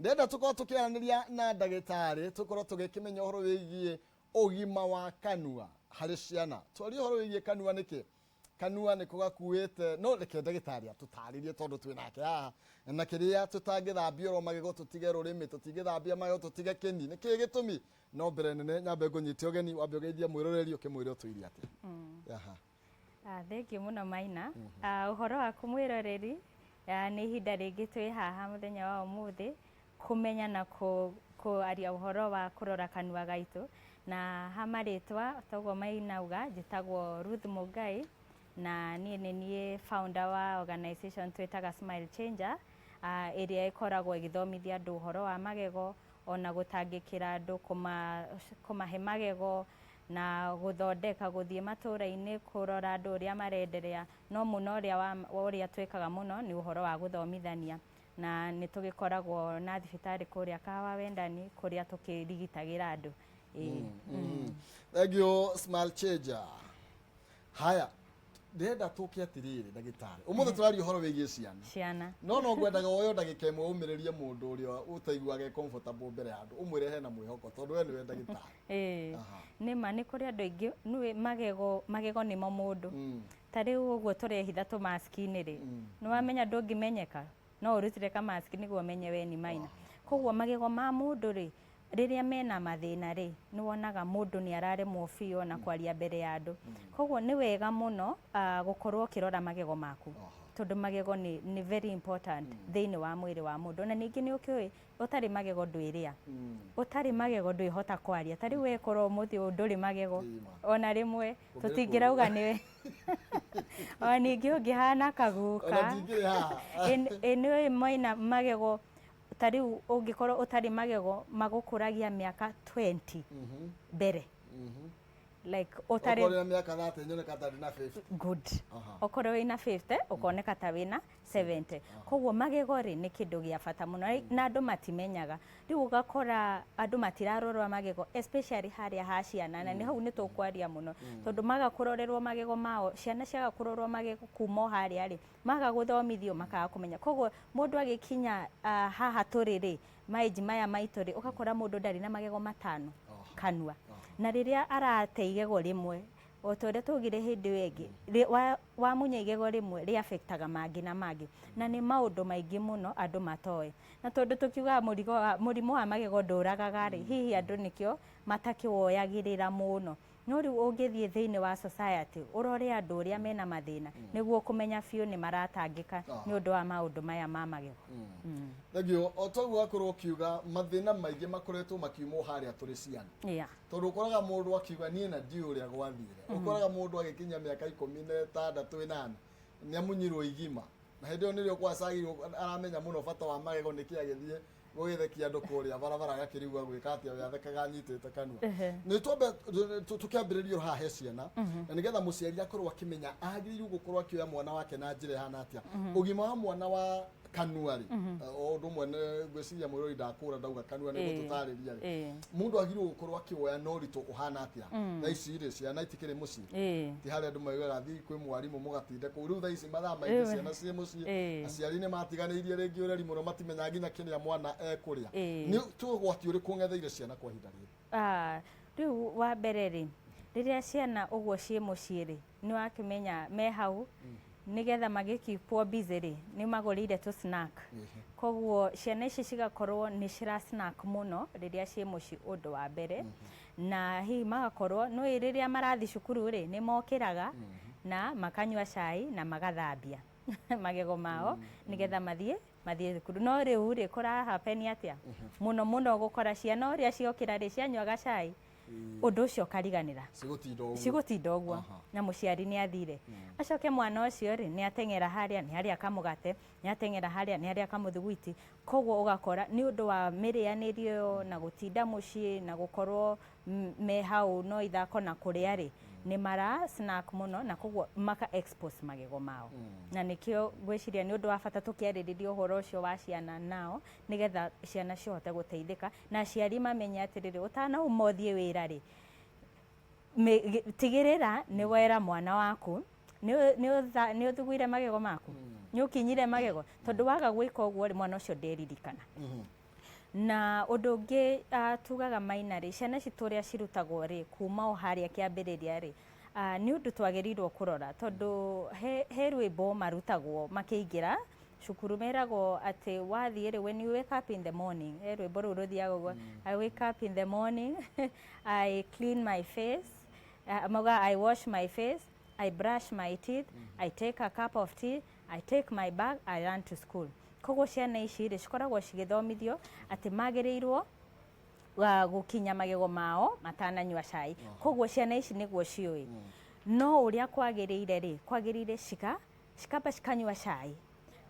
ndenda tukorwo tukiaraniria na ndagitari tukorwo tugikimenya uhoro wigie ugima wa kanua hari ciana twari uhoro wigie kanua niki kanua niko gakuite no reke ndagitari atutaririe tondu twinake haha na kiria tutangithambia ro magego tutige rurimi tutigithambia magego tutige keni niki gitumi no mbere nene nyambe ngunyite ogeni wambe ugeithia mwiroreri ukimwire tuirie ati aha thank you muno Maina uhoro waku mwiroreri ni hinda ringi twi haha muthenya wa umuthi kumenya na aria uhoro wa kurora kanua gaitu na hamaritwa togo mainauga njitagwo Ruth Mungai na nie founder wa organization twetaga Smile Changer area ikoragwo igithomithia andu uhoro wa magego ona gutangikira andu kumahe magego na guthondeka guthie matura-ini kurora andu uria marenderea no muno uria twekaga muno ni uhoro wa guthomithania na ni tugikoragwo na thibitari kuria kawa wendani kuria tukirigitagira andu thank you Smile Changer haya ndenda tuke atiriri ndagitari umuthe turari uhoro wigie ciana no ngwendaga oyo ndagika imwe umiririe mundu uria utaiguage comfortable mbere andu umwire he na mwihoko tondu we niwe ndagitari nima ni kuri andu ingi ni magego ni mo mundu tari uguo turehitha tu mask-ini ri ni wamenya ndungimenyeka no urutire ka mask niguo menye we ni Maina koguo magego ma mundu ri riria mena mathina ri ni wonaga mundu ni araremwo biu na kwaria mbere ya andu koguo ni wega muno gukorwo kirora magego maku tondu magego ni very important thiini wa mwiri wa mundu na ningi ni ukiui utari magego ndwiria utari magego ndwihota kwaria tari we korwo muthi nduri magego ona rimwe tutingirauga niwe ona ningi ungihana kaguka eni Maina magego tari ungikorwo utari magego magukuragia miaka 20 mbere like utari okorwo miaka 30 nyoneka tari na 50 good okorwo ina 50 ukoneka ta wina 70 koguo magego ri ni kindu gia bata muno na andu matimenyaga riu ugakora andu matirarorwa magego especially haria ha ciana na ni hau ni tukwaria muno tondu magakurorerwo magego mao ciana ciaga kurorwo magego kumo haria ri maga guthomithio makaga kumenya koguo mundu agikinya haha turiri maiji maya maitu ri ugakora mundu ndari na magego matano kanua na riria arate igego rimwe otore tugire hindi wengi wa munya igego rimwe ri affectaga mangi na mangi na ni maundu maingi muno andu matoe na tondu tukiuga murimu wa magego nduragaga ri hihi andu nikio matakiwoyagirira muno no riu ungithie thiini wa society urore andu uria mena mathina niguo kumenya fiu ni maratangika ni undu wa maundu maya ma magego thagio otogu akorwo kiuga mathina maingi makoretwo makiumo haria turi ciana tondu ukoraga mundu akiuga nie na ndi uria gwathire ukoraga mundu agikinya miaka 16 8 ni amunyirwo igima na hindi yo nirio kwacagirwo aramenya muno bata wa magego niki agithie gugithekia andu kuria barabara gakirigwa gwika atia yathekaga nyitite kanua ni twambe tukiambiririo haha he ciana na nigetha muciari akorwo akimenya agiriirwo gukorwo akioya mwana wake na njire hana atia ugima wa mwana wa kanua ri ondu mwene gwiciria mwirori ndakura ndauga kanua ni gututariria ri mundu agirwo gukorwo akioya no rito uhana atia na ici ri ciana itikire muci ti hari andu maigaga thi kwi mwarimu mugatinde ku riu tha ici mathaa maingi ciana cie muci aciari ni matiganiirie ringi ureri muno matimenya nginya kiria mwana ekuria ni tugwati uri kungetheire ciana kwa hinda ri riu wa mbere ri riria ciana uguo cie muci ri ni wakimenya me hau nigetha magikipwo busy ri ni magurire tu snack koguo ciana ici cigakorwo ni cira snack muno riria cie muci undu wa mbere na hihi magakorwo no riria marathi cukuru ri ni mokiraga na makanywa cai na magathambia magego mao nigetha mathie thukuru no riu ri kora happen atia muno gukora ciana uria ciokira ri cianywaga cai undu ucio kariganira cigutinda uguo na muciari ni athire acoke mwana ucio ri ni atengera haria ni haria kamugate ni atengera haria ni haria kamuthuguiti koguo ugakora ni undu wa mirianirio na gutinda mucii na gukorwo me hau no ithako na kuria ri ni mara snack muno na koguo maka expose magego mao na nikio gwiciria ni undu wa bata tukiaririria uhoro ucio wa ciana nao nigetha ciana cihote guteithika na ciari mamenye atiriri utana umothie wira ri tigirira ni wera mwana waku ni uthugwire magego maku ni ukinyire magego tondu waga gwika uguo ri mwana ucio nderirikana na undu ungi tugaga mainari ciana citu uria cirutagwo ri kuma o haria kiambiriria ri ni undu twagirirwo kurora tondu he rwimbo marutagwo makiingira cukuru meragwo ati wathie ri when you wake up in the morning rwimbo ru ruthiaga uguo I wake up in the morning I clean my face I wash my face I brush my teeth I take a cup of tea I take my bag I run to school koguo ciana ici ri cikoragwo cigithomithio ati magirirwo gukinya magego mao matananyua cai koguo ciana ici niguo ciui no uria kwagiriire ri kwagiriire cikamba cikanyua cai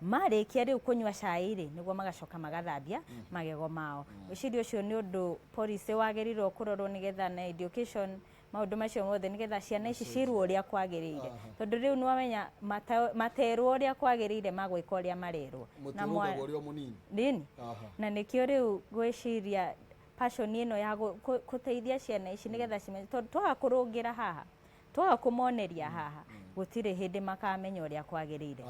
marikia riu kunyua cai ri niguo magacoka magathambia magego mao ucirio ucio ni undu policy wagirirwo kurorwo nigetha na education maundu macio mothe nigetha ciana ici cirwo uria kwagiriire tondu riu ni wamenya materwo uria kwagiriire magwika uria marerwo na mwario munini nini na nikio riu gwiciria passion ino ya kuteithia ciana ici nigetha cimenye tondu twaga kurungira haha twaga kumoneria haha gutire hindi makamenya uria kwagiriire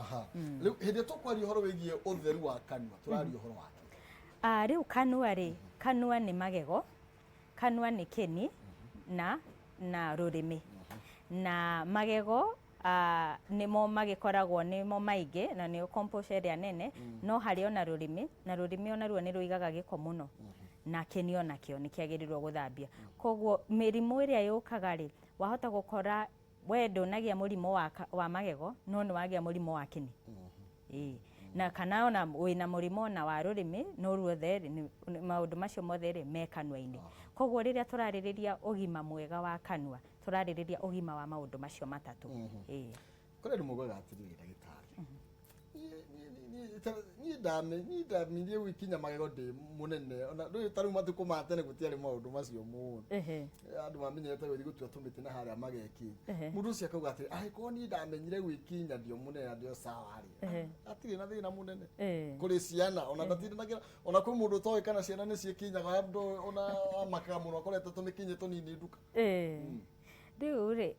riu hindi tukwaria horo wigie utheru wa kanua turaria horo wake riu kanua ri kanua ni magego kanua ni kini na rurimi na magego nimo magikoragwo nimo maingi na ni composure area nene no hari ona rurimi na rurimi ona ruo ni ruigaga giko muno na kini ona kio ni kiagirirwo guthambia koguo mirimu iria yukaga ri wahota gukora we ndunagia murimo wa magego no ni wagia murimo wa kini na kana ona wina murimo na wa rurimi no ruothe maundu macio mothe ri me kanua-ini koguo riria turaririria ugima mwega wa kanua turaririria ugima wa maundu macio matatu kore ni mwega atirire ndagitari ni ndamenye wikinya magego ndi munene ona ndu taru matuko matene gutiari maundu macio mu andu mamenyete guthiĩ gutua tumiti na haria mageki mundu cia kauga atiri ko ni ndamenyire wikinya ndio munene ndio sawa ari atiri na thina munene kuri ciana ona ndatire nagira ona kuri mundu toy kana ciana ni cikinyaga ona makaga muno akorete tumikinye tunini nduka riu ri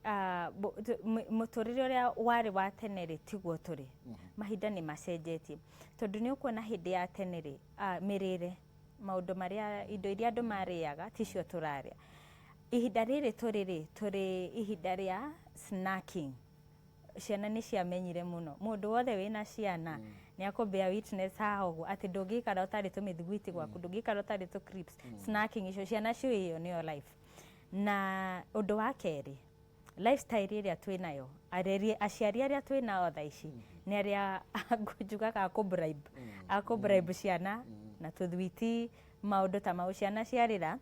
muturire uria wari wa tene ri tiguo turi mahinda ni macenjetie tondu ni ukuona hindi ya tene ri mirire maundu maria indo iria andu mariaga ticio turaria ihinda riri turi ihinda ria snacking ciana ni ciamenyire muno mundu wothe wina ciana ni akobea witness haho ati ndungikara utari tumithiguiti gwaku ndungikara utari tu crips snacking icio ciana cio iyo niyo life na undu wa keri lifestyle iria twinayo aciari aria twinao thaa ici ni aria ngujuga ako bribe ciana na tuthwiti maundu ta mau ciana ciarira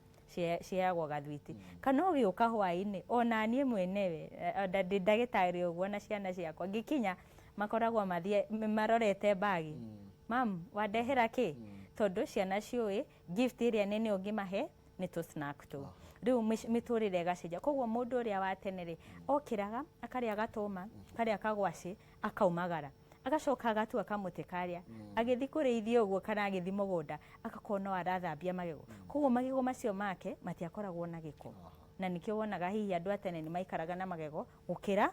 ciagwo gathwiti kana ugiuka hwaini ona nie mwenewe ndagitari uguo na ciana ciakwa ngikinya makoragwo mathie marorete bagi mam wadehera ki tondu ciana ciui gift iria nene ungimahe ni tu snack tu riu miturire gacenja koguo mundu uria wa tenere okiraga akaria gatuma karia kagwaci akaumagara agacoka agatua kamuti karia agithi kurithia uguo kana agithi mugunda akakona arathambia magego koguo magego macio make matiakoragwo na giko na nikio wonaga hihi andu atene ni maikaraga na magego gukira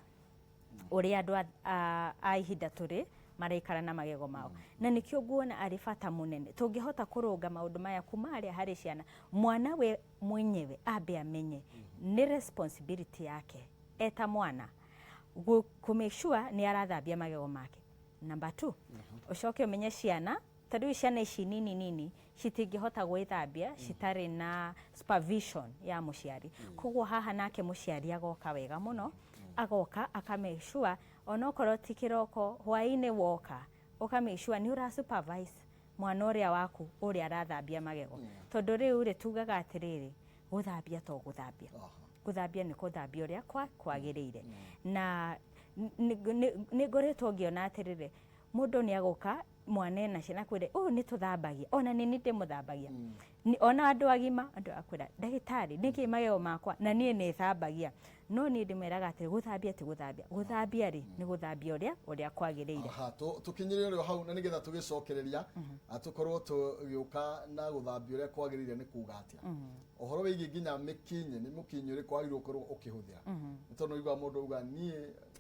uria andu a ihinda turi maraikara na magego mao na nikio nguona ari bata munene tungihota kurunga maundu maya kuma aria hari ciana mwana we mwenyewe abe amenye ni responsibility yake eta mwana ku make sure ni arathambia magego make number 2 ucoke umenye ciana tadu ciana ici nini citingihota gwithambia citari na supervision ya muciari koguo haha nake muciari agoka wega muno agoka akame sure onokorwo tikiroko hwaine woka ukame sure ni ura supervise mwana uria waku uria arathambia magego tondu riu ri tugaga atiriri guthambia to guthambia ni kuthambia uria kwagiriire na ni ngoretwo ngiona atiriri mundu ni agoka mwana na ciana kwire ni tuthambagia ona ni ndimuthambagia ona andu agima andu akwira ndagitari niki magego makwa na nie ni thambagia no ni ndimeraga ati guthambia ti guthambia ri ni guthambia uria kwagiriire tukinyire rio hau na nigetha tugicokereria atukorwo tugiuka na guthambia uria kwagiriire ni kuga atia ohoro wigi nginya mikinye ni mukinyo ri kwagirwo korwo ukihuthira tondu igwa mundu uga nie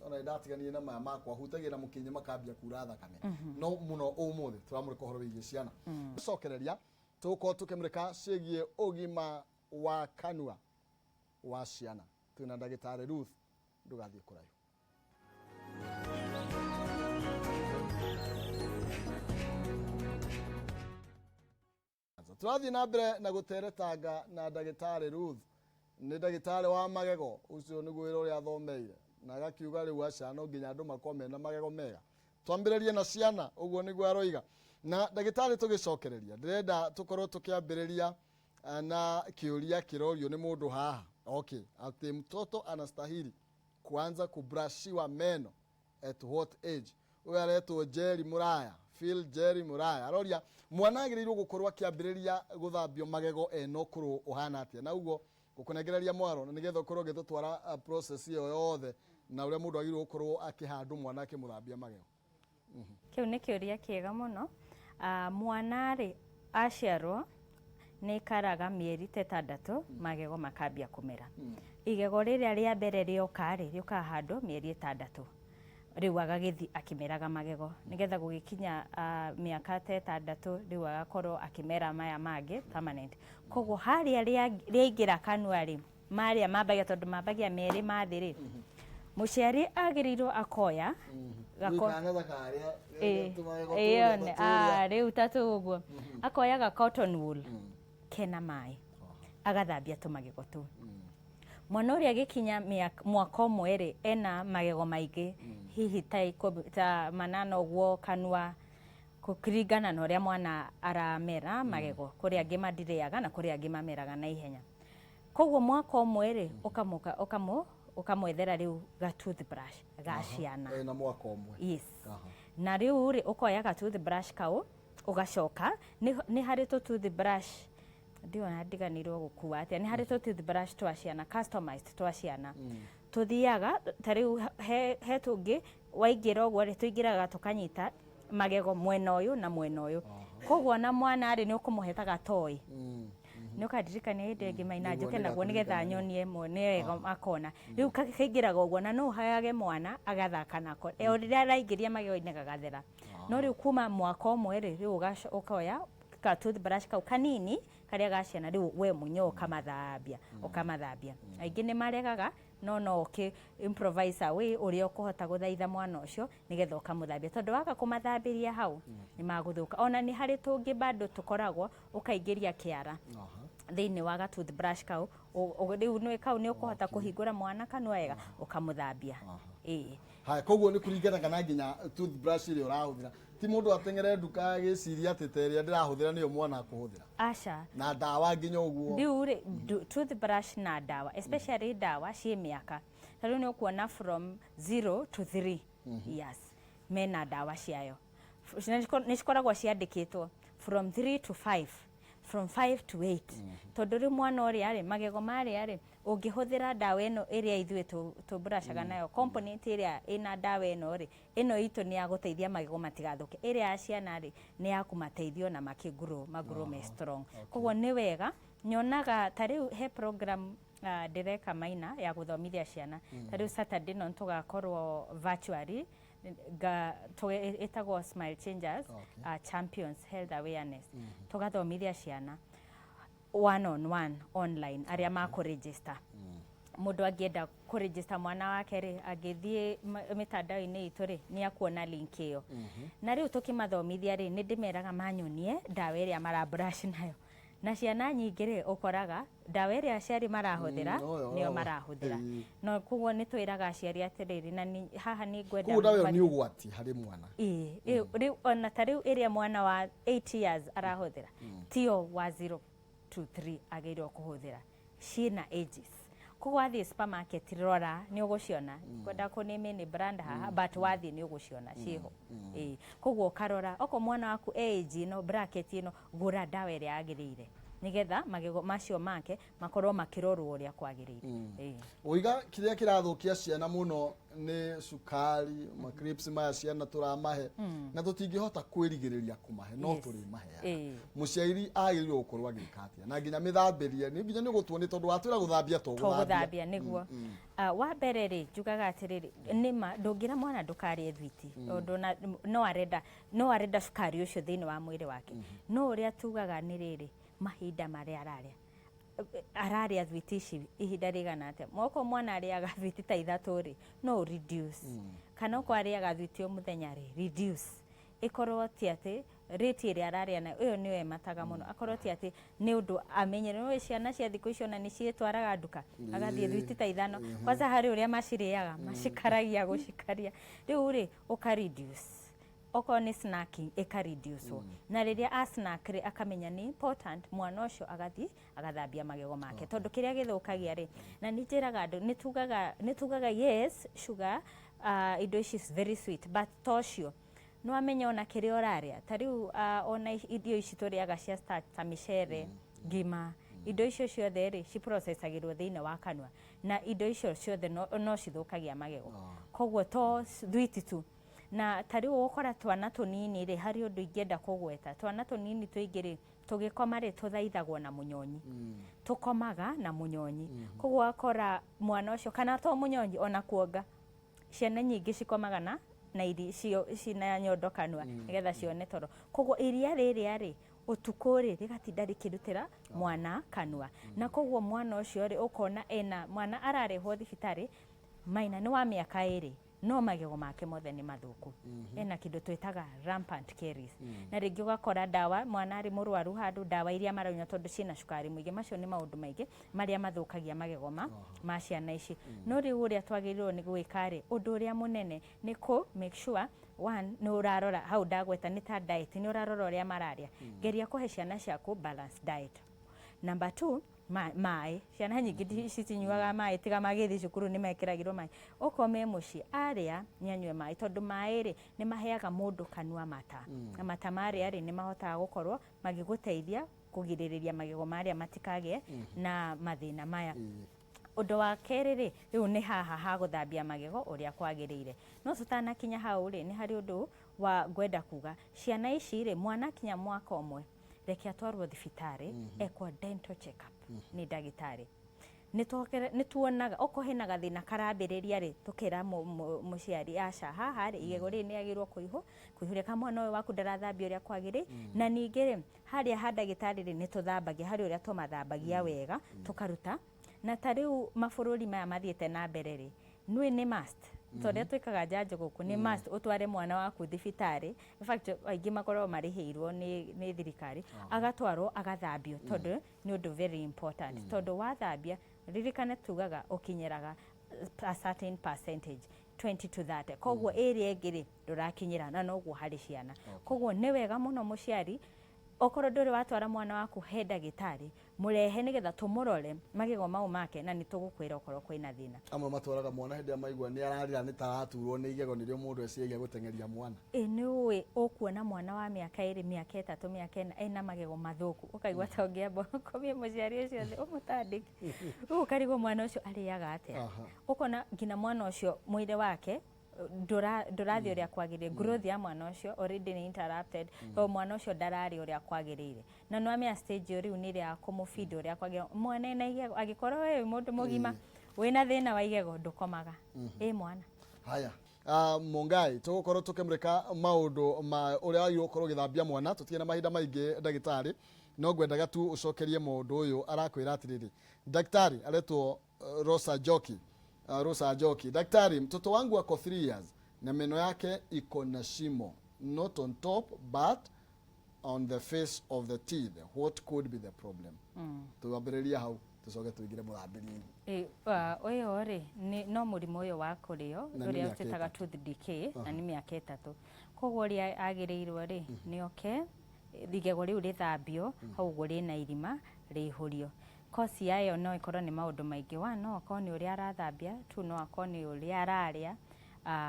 ona ndatiganie na mama makwa hutagira na mukinye makambia kura thakame no muno umuthi turamurika ohoro wigi ciana gucokereria tuko tukimrika cigie ugima wa kanua wa ciana. Twina ndagitari Ruth, ndugathie kuraihu. Turathi na mbere na guteretanga na ndagitari Ruth. Ni ndagitari wa magego, ucio ni gwira uria athomeire na agakiuga riu aca no nginya andu makome na magego mega. Twambiririe na ciana, uguo ni gwa roiga. Na ndagitari tugicokereria, ndirenda tukorwo tukiambiriria na kiuria kirorio ni mundu haha. Okay, ati mtoto anastahili kuanza kubrashiwa meno at what age? Uyu aretwo Jerry Muraya, Phil Jerry Muraya aroria mwana agiriirwo gukorwo akiambiriria guthambio magego eno kuru uhana atia. Na uguo gukunegereria mwaro na nigetha ukorwo gitutwara process iyo yothe na uria mundu agiriirwo gukorwo akihandu mwana akimuthambia magego. Kiu ni kiuria kiega muno. Mwana ri aciarwo ni karaga mieri 6 magego makambia kumera. Igego riria ria mbere rioka handu mieri 6 riu agagithi akimeraga magego nigetha gugikinya miaka 6 riu agakorwo akimera maya mangi permanent. Koguo haria riaingira kanua ri maria mambagia tondu mambagia meri mathiri muciari agirirwo akoya riu tatu uguo akoya ga cotton wool kena mai agathambia tumagego tu. Mwana uria agikinya mwaka umwe ri ena magego maingi hihi ta manana uguo kanua kukiringana na uria mwana aramera magego kuria angi mandiriaga na kuria angi mameraga na ihenya. Koguo mwaka umwe ri ukamwethera riu ga toothbrush ga ciana na mwaka umwe. Yes. Na riu ri ukoya ga toothbrush kau ugacoka ni hari tu toothbrush ndiona ndiganirwo gukua atia ni hari tu toothbrush twa ciana customized twa ciana tuthiaga tariu he tungi waingira uguo ri tuingiraga tukanyita magego mwena uyu na mwena uyu. Koguo na mwana ri ni ukumuhetaga toy ni ukadirikania hinde ngi maina njoke naguo nigetha nyonie mwene akona riu kaingiraga uguo na no hayage mwana agathaka nako riria araingiria magego-ini gagathera. No riu kuma mwaka umwe ri riu ukoya ka toothbrush kau kanini karia ga ciana riu we munyo ukamathambia aingi ni maregaga no okay improvise away uria ukuhota guthaitha mwana ucio nigetha ukamuthambia tondu waka kumathambiria hau ni maguthuka. Ona ni hari tungi bado tukoragwo ukaingiria kiara thiini wa ga toothbrush kau riu ni kau ni ukuhota kuhingura mwana kanua wega ukamuthambia. Hai koguo ni kuringanaga na nginya toothbrush iri urahuthira. Ti mundu atengere nduka agiciria ateteria ndirahuthira niyo mwana akuhuthira. Aca. Na dawa nginya uguo. Riu ri toothbrush na dawa especially dawa cie miaka. Tariu ni ukuona from 0 to 3 years. Mena dawa ciayo. Nicikoragwo ciandikitwo from 3 to 5. From 5 to 8. Tondu ri mwana uria ri magego maria ri ungihuthira dawa eno iria ithue tu brushaga nayo component iria ina dawa eno ri eno itu ni ya guteithia magego matigathuke. Iria ya ciana ri ni ya kumateithio na maguru me strong. Koguo ni wega nyonaga tariu he program direka maina ya guthomithia ciana. Tariu Saturday no tugakorwo virtually etagwo Smile Changers Champions Health Awareness. Tugathomithia ciana one on one online aria makuregister. Mundu angienda kuregister mwana wake ri agithie mitandao-ini itu ri ni akuona link iyo. Na riu tukimathomithia ri ni ndimeraga manyonie dawa iria mara brush nayo. Na ciana nyingi ri ukoraga dawa iria aciari marahuthira niyo marahuthira. No koguo ni twiraga aciari atiriri na haha ni ngwenda ku dawa ni ugwati hari mwana. Riu ona tariu iria mwana wa 8 years arahuthira tio wa 0 to 3 agirirwo kuhuthira ciina ages. Koguo athie supermarket rora ni uguciona ngwenda kunime ni brand haha but wathie ni uguciona ciho. Koguo karora oko mwana waku age no bracket ino gura dawa iria agirire nigetha magego macio make makorwo makirorwo uria kwagirire. Oiga kiria kirathukia ciana muno ni sukari, crips maya ciana turamahe na tutingihota kwirigiriria kumahe no turi mahe. Muciari agirwo gukorwo agikatia na nginya mithambirie ni nginya ni gutwoni tondu watwira guthambia to guthambia niguo. Wa mbere ri njugaga atiriri nima ndungira mwana ndukarie thwiti tondu no arenda sukari ucio thiini wa mwiri wake no uria tugaga ni riri mahinda maria araria thwiti ici ihinda rigana atia mwoko mwana ariaga thwiti ta 3 ri no reduce kana ko ariaga thwiti o muthenya ri reduce ikorwo ti ati rate iria araria na uyo niwe mataga muno akorwo ti ati ni undu amenyere no ciana cia thikũ icio na ni cietwaraga nduka agathie thwiti ta 5 kwanza hari uria maciriaga macikaragia gucikaria riu ri uka reduce oko ni snacking eka reduce na riria a snack ri akamenya ni important mwana ucio agathambia magego make tondu kiria githukagia ri na ni njiraga andu nitugaga yes sugar indo ici is very sweet but tocio no amenya ona kiria oraria tariu ona idio ici turiaga cia starch ta micere ngima indo icio ciothe ri ci processagirwo thiini wa kanua na indo icio ciothe no cithukagia magego koguo to thwiti tu na tariu ukora twana tunini ri hari undu ingienda kugweta twana tunini tuingi ri tugikoma ri tuthaithagwo na munyonyi tukomaga na munyonyi koguo akora mwana ucio kana to munyonyi ona kuonga ciana nyingi cikomaga na iri cina nyondo kanua nigetha cione toro koguo iria riria ri utukuri rigatinda rikirutira mwana kanua na koguo mwana ucio ri ukona ena mwana ararehwo thibitari maina ni wa miaka 2 no magego make mothe ni mathuku ena kindu twitaga rampant caries na ringi ugakora dawa mwana ari murwaru handu dawa iria maraunya tondu cina cukari mwingi macio ni maundu maingi maria mathukagia magego ma ciana ici no riu uria twagirirwo ni gwikari undu uria munene ni ku make sure one ni urarora hau ndagweta ni ta diet ni urarora uria mararia geria kuhe ciana ciaku balanced diet. Number 2 mai ciana nyingi citinyuaga mai tiga magithi cukuru ni mekiragirwo mai ukome muci aria nyanywe mai tondu mai ri ni maheaga mundu kanua mata na mata maria ri ni mahotaga gukorwo magiguteithia kugiririria magego maria matikage na mathina maya. Undu wa keri ri riu ni haha ha guthambia magego uria kwagirire no tutanakinya hau ri ni hari undu wa gwenda kuga ciana ici ri mwana kinya mwaka umwe reke atwarwo thibitari ekwa dental check up ni ndagitari ni tuonaga oko hena gathina karambiriria ri tukira muciari aca haha ri igego ri ni agirwo kuihuria ka mwana uyu waku ndarathambia uria kwagiri na ningi ri haria ha ndagitari ri ni tuthambagia hari uria tumathambagia wega tukaruta na tariu mabururi maya mathiete na mbere ri ni must toria twikaga njanjo guku ni must utware mwana waku thibitari in fact aingi makorwo marihirwo ni thirikari agatwarwo agathambio tondu ni undu very important tondu wathambia ririkane tugaga ukinyeraga a certain percentage 20 to 30 koguo area ingiri ndurakinyira na noguo hari ciana koguo ni wega muno muciari okoro nduri watwara mwana waku he ndagitari murehe nigetha tumurore magego mau make na nitugukwira okoro kwina thina amwe matwaraga mwana hindi ya maigwa ni ararira ni taraturwo ni igego nirio mundu eciria gutengeria mwana ni uwe okuona mwana wa miaka 2 miaka 3 miaka 4 ena magego mathuku ukaigwa ta ungiamba komie muciari ucio thi umutandiki ukarigo mwana ucio ariaga atia ukona ngina mwana ucio mwire wake ndurathi uria kwagirire growth ya mwana ucio already ni interrupted so mwana ucio ndarari uria kwagirire na no amia stage uri ni ria kumufeed uria kwagirire mwana na igego agikorwo we mundu mugima wina thina wa igego ndukomaga mwana haya Mungai tugukorwo tukimreka maundu ma uria agirwo gukorwo githambia mwana tutige na mahinda maingi ndagitari no ngwendaga tu ucokerie mundu uyu arakwira atiriri daktari aretwo Rosa Joki daktari mtoto wangu ako 3 years na meno yake iko na shimo not on top but on the face of the teeth what could be the problem tuambiriria hau tucoke tuigire muthambiri uyu ri no murimo uyu wa kurio uria utitaga tooth decay na ni miaka 3 koguo ri agirirwo ri ni oke igego riu rithambio hau guri na irima rihurio kosi yayo no ikorwo ni maundu maingi wa no akoni uria arathambia tu no akoni uria araria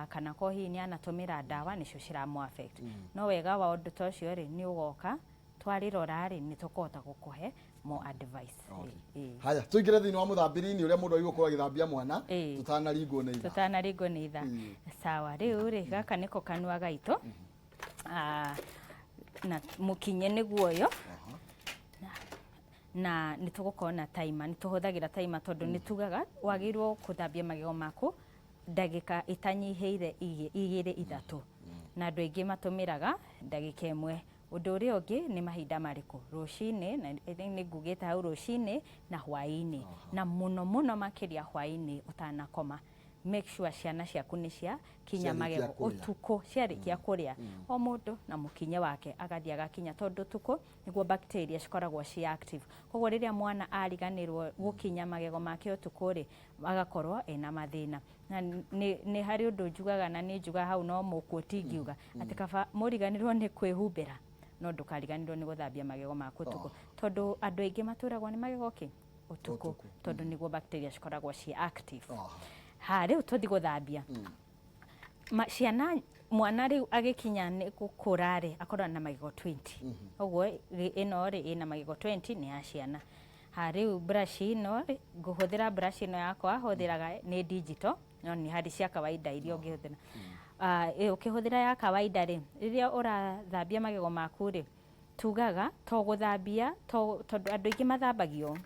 kana ko hi ni anatumira dawa nicio ciramu affect no wega wa undu tocio ri ni ugoka twarirora ri ni tukota gukuhe more advice. Haya tuingire thini wa muthambiri-ini uria mundu aigwo kura githambia mwana tutanaringwo ni itha. Tutanaringwo ni itha. Sawa riu ri gaka niko kanua gaito. Na mukinye niguo yo. Na nitugukona timer nituhuthagira timer tondu nitugaga wagirwo kuthambia magego maku ndagika itanyiheire 2-3 na andu aingi matumiraga ndagika 1. Undu uria ungi ni mahinda mariku rucini na ni ngugite hau rucini na hwaini na muno makiria hwaini utanakoma. Make sure ciana ciaku ni cia kinya magego utuko ciarikia kuria o mundu na mukinye wake agathia gakinya tondu tuko niguo bacteria cikoragwo ci active. Koguo riria mwana ariganirwo gukinya magego make utuko ri agakorwo ena mathina. Na ni hari undu njugaga na ni njuga hau no mukuo tingiuga ati kaba muriganirwo ni kwihumbira no ndukariganirwo ni guthambia magego maku utuko tondu andu aingi maturagwo ni magego ki utuko tondu niguo bacteria cikoragwo ci active. Riu tuthi guthambia ciana mwana riu agikinya ni gukura ri akorwo na magego 20 uguo ino ri ina magego 20 ni ya ciana. Riu brush ino ri nguhuthira brush ino yakwa huthiraga ni digital no ni hari cia kawaida iria ungihuthira. Ukihuthira ya kawaida ri riria urathambia magego maku ri tugaga to guthambia tondu andu aingi mathambagio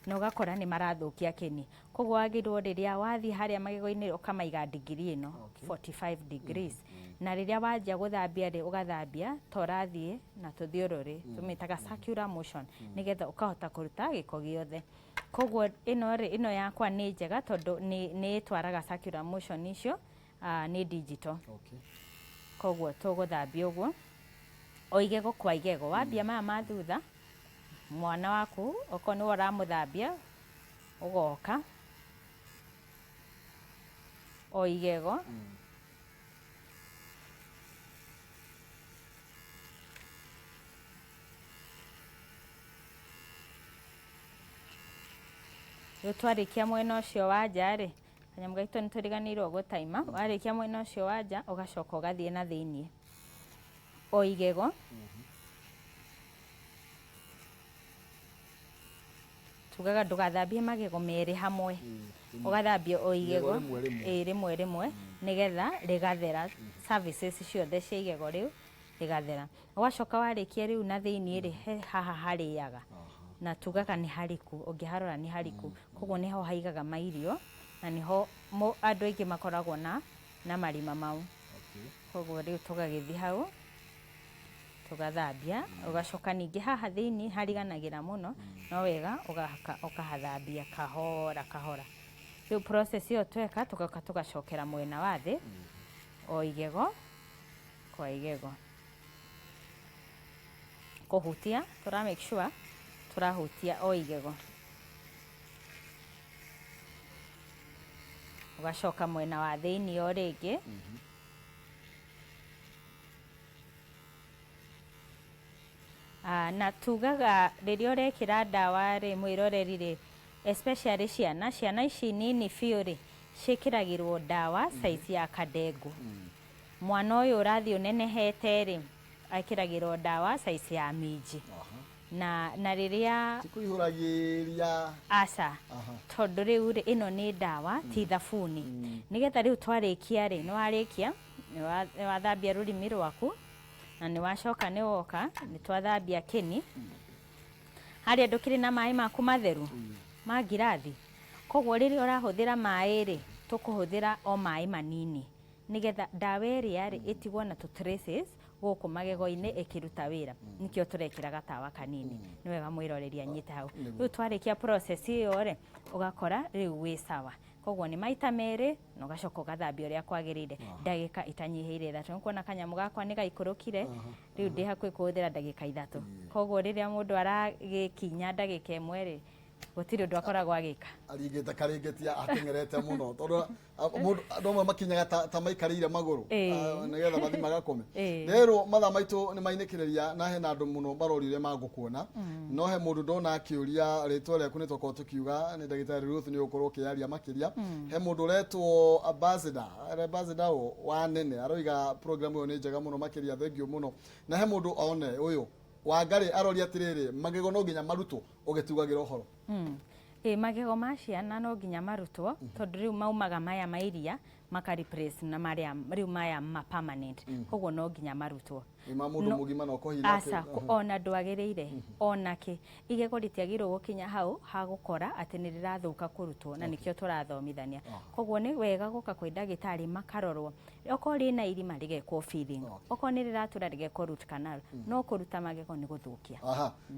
no gakora ni marathukia kini. Koguo wagirwo riria wathi haria magego-ini ukamaiga degree ino 45 degrees na riria wanjia guthambia ri ugathambia torathie na tuthiururi tumitaga circular motion nigetha ukahota kuruta giko giothe. Koguo ino yakwa ni njega tondu ni twaraga circular motion icio ni digital. Koguo tuguthambia uguo o igego kwa igego wambia maya mathutha mwana waku oko ni waramuthambia ugoka o igego riu twarikia mwena ucio wanja ri kanyamu gaitu ni turiganirwo gutaima warikia mwena ucio wanja ugacoka ugathie na thiini o igego tugaga ndugathambie magego meri hamwe ugathambia o igego rimwe nigetha rigathera services ciothe cia igego riu rigathera. Ugacoka warikia riu na thiini ri haha hariaga na tugaga ni hariku ungiharora ni hariku koguo niho haigaga mairio na niho andu aingi makoragwo na marima mau. Koguo riu tugagithi hau tugathambia ugacoka ningi haha thiini hariganagira muno no wega ukahathambia kahora. Riu process iyo tweka tugoka tugacokera mwena wa thi o igego kwa igego kuhutia tura make sure turahutia o igego ugacoka mwena wa thiini o ringi na tugaga riria urekira dawa ri mwiroreri ri especially ciana ici nini biu ri cikiragirwo dawa size ya kadengu. Mwana uyu urathi unenehete ri akiragirwo dawa size ya minji na riria tikuihuragiria tondu riu ri ino ni dawa ti thabuni nigetha riu twarikia ri ni warikia ni wathambia rurimi rwaku na ni wacoka ni woka ni twathambia kini haria ndukiri na mai maku matheru ma ngirathi. Koguo riria urahuthira mai ri tukuhuthira o mai manini nigetha dawa iria ri itigwo na tu traces guku magego-ini ikiruta wira nikio turekira gatawa kanini ni wega mwiroreri anyite hau. Riu twarikia process iyo ri ugakora riu wi sawa. Koguo ni maita meri no ugacoka ugathambia uria kwagirire ndagika itanyiheire 3. Nikuona kanyamu gakwa ni gaikurukire riu ndi hakwi kuhuthira ndagika 3. Koguo riria mundu aragikinya ndagika 1 ri gutiri undu akoragwo agika aringite karingitia atengerete muno tondu mundu makinyaga ta maikarire maguru nigetha mathi magakome. Rero matha maitu ni mainikiriria na hena andu muno barorire magukuona no he mundu ndona akiuria ritwa riaku ni toko tukiuga ni ndagitari Ruth ni ukorwo kiaria makiria he mundu uretwo ambassador wa nene aroiga program yo ni njega muno makiria thengio muno na he mundu one uyu Wangari arori atiriri magego no nginya marutwo ugitugagira uhoro. Magego ma ciana no nginya marutwo tondu riu maumaga maya mairia maka-replace na maria riu maya permanent koguo no nginya marutwo. Mundu mugima no kohira asa ona ndwagiriire onake igego ritiagirwo gukinya hau hagukora ati ni rirathuka kurutwo na nikio turathomithania koguo ni wega guka kwa ndagitari makarorwo oko ri na irima rigekwo feeding oko ni riratura rigekwo root canal no kuruta magego ni guthukia.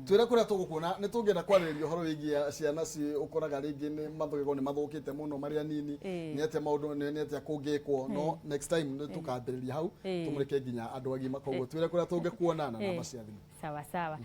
Twire kuria tugukuona ni tungienda kwaririria uhoro wigie ciana ci ukoraga ringi ni magego ni mathukite muno maria nini ni ate maundu ni ate kungikwo no next time ni tukambiriria hau tumureke nginya andu agima koguo twire kuria tungikuonana na cia thimu. Sawa sawa.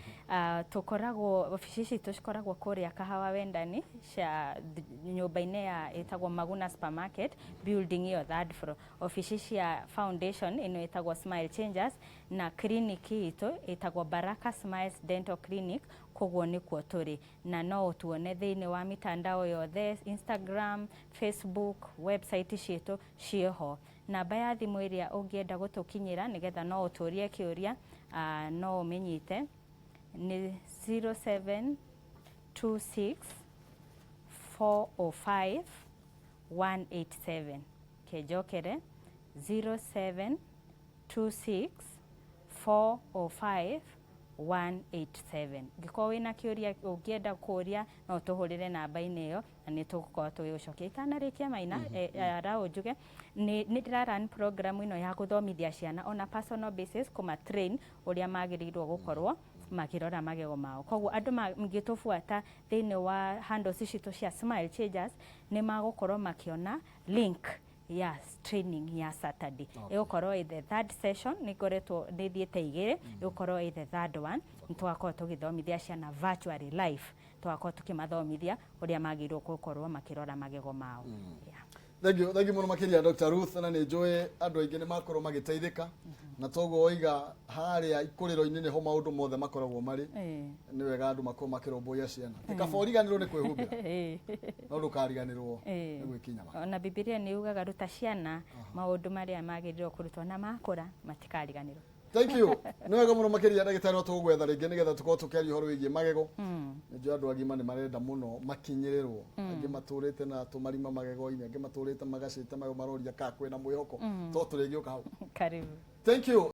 Tukoragwo ofici citu cikoragwo kuria Kahawa Wendani cia nyumba-ini ya itagwo Maguna Supermarket building iyo 3rd floor. Ofici cia foundation ino itagwo Smile Changers na clinic itu itagwo Baraka Smiles Dental Clinic koguo nikuo turi na no utuone thiini wa mitandao yothe Instagram, Facebook, website citu cieho. Namba ya thimu iria ungienda gutukinyira nigetha no uturie kiuria no umenyite ni 0726 405 187 kejokere 0726 405 187. Ngiko wina kiuria ungienda kuria no tuhurire namba-ini iyo na ni tugukorwo tugiucokia itanarikia maina ara njuge ni ndirarun program ino ya guthomithia ciana on a personal basis kuma train uria magirirwo gukorwo makirora magego mao koguo andu mangitufuata thiini wa handles citu cia Smile Changers ni magukorwo makiona link yes training ya Saturday igukorwo the 3rd session ni ngoretwo ndithiete igiri igukorwo the 3rd one ntwakorwo tugithomithia ciana virtually live twakorwo tukimathomithia uria magirwo gukorwo makirora magego mao. Thank you muno makiria Dr. Ruth na ni njui andu aingi ni makorwo magiteithika na togo oiga haria ikuriro-ini ni ho maundu mothe makoragwo mari ni wega andu makorwo makiromboia ciana tikaboriganirwo ni kwihumbira no ndukariganirwo ni gwikinya na Biblia ni ugaga ruta ciana maundu maria magirirwo kurutwo na makura matikariganirwo. Thank you. Ni wega muno makiria ndagitari no tugwetha ringi nigetha tukorwo tukiaria uhoro wigie magego njo andu agima ni marenda muno makinyirirwo angi maturite na tumarima magego-ini angi maturite magacite magego maroria ka kwina mwihoko to turingi uka hau. Karibu. Thank you.